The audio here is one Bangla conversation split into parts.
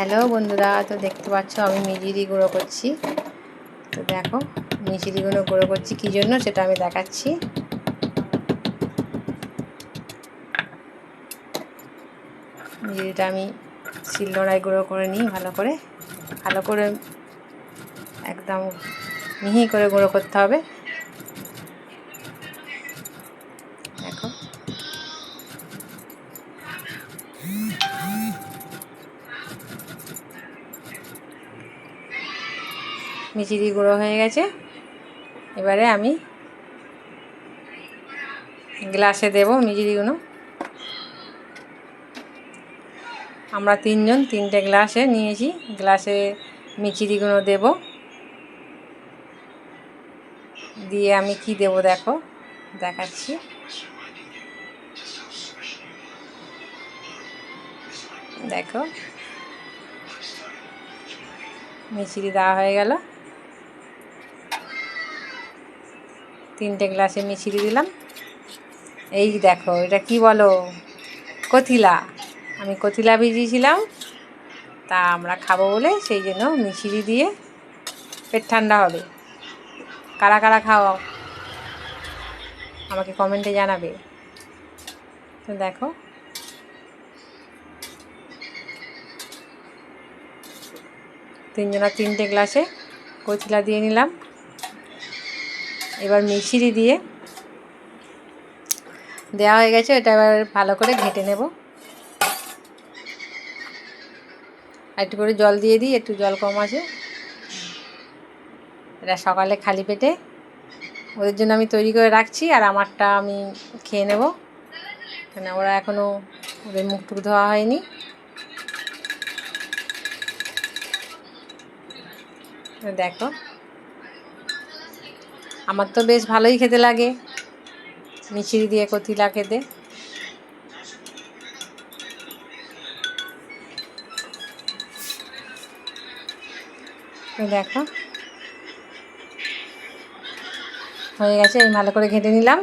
হ্যালো বন্ধুরা, তো দেখতে পাচ্ছ আমি মিজিরি গুঁড়ো করছি। তো দেখো মিজিরি গুঁড়ো করছি কী জন্য সেটা আমি দেখাচ্ছি। মিজিরিটা আমি শিলনোড়ায় গুঁড়ো করে নিই, ভালো করে একদম মিহি করে গুঁড়ো করতে হবে। দেখো মিজিরি গুঁড়ো হয়ে গেছে। এবারে আমি গ্লাসে দেব মিজিরিগুলো। আমরা তিনজন 3টে গ্লাসে নিয়েছি, গ্লাসে মিচিরিগুলো দেব। দিয়ে আমি কি দেব দেখো, দেখাচ্ছি। দেখো মিচিরি দেওয়া হয়ে গেল। 3টে গ্লাসে মিচিরি দিলাম। এই দেখো এটা কি বলো, কথিলা। আমি কথিলা ভিজিয়েছিলাম, তা আমরা খাবো বলে সেই জন্য মিচিরি দিয়ে পেট ঠান্ডা হবে। কারা কারা খাও আমাকে কমেন্টে জানাবে। তো দেখো তিনজনা 3টে গ্লাসে কথিলা দিয়ে নিলাম। এবার মিচিরি দিয়ে দেওয়া হয়ে গেছে, এটা এবার ভালো করে ঘেঁটে নেব। একটু করে জল দিয়ে দিই, একটু জল কম আছে। এটা সকালে খালি পেটে ওদের জন্য আমি তৈরি করে রাখছি, আর আমারটা আমি খেয়ে নেব। কেন ওরা এখনও ওদের মুখ টুক ধোয়া হয়নি। দেখো আমার তো বেশ ভালোই খেতে লাগে মিচিরি দিয়ে কথিলা খেতে। তো দেখো হয়ে গেছে, আমি ভালো করে ঘেঁটে নিলাম।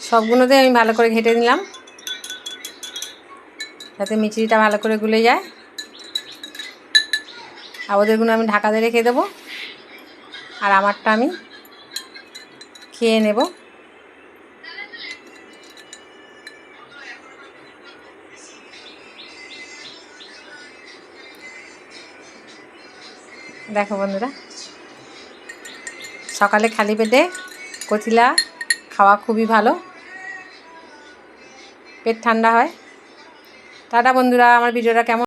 সবগুলোতে আমি ভালো করে ঘেঁটে নিলাম, যাতে মিচিরিটা ভালো করে গুলে যায়। আর ওদেরগুলো আমি ঢাকা দিয়ে রেখে দেবো, আর আমারটা আমি খেয়ে নেব। দেখো বন্ধুরা, সকালে খালি পেটে কথিলা খাওয়া খুবই ভালো, পেট ঠান্ডা হয়। টাটা বন্ধুরা, আমার ভিডিওটা কেমন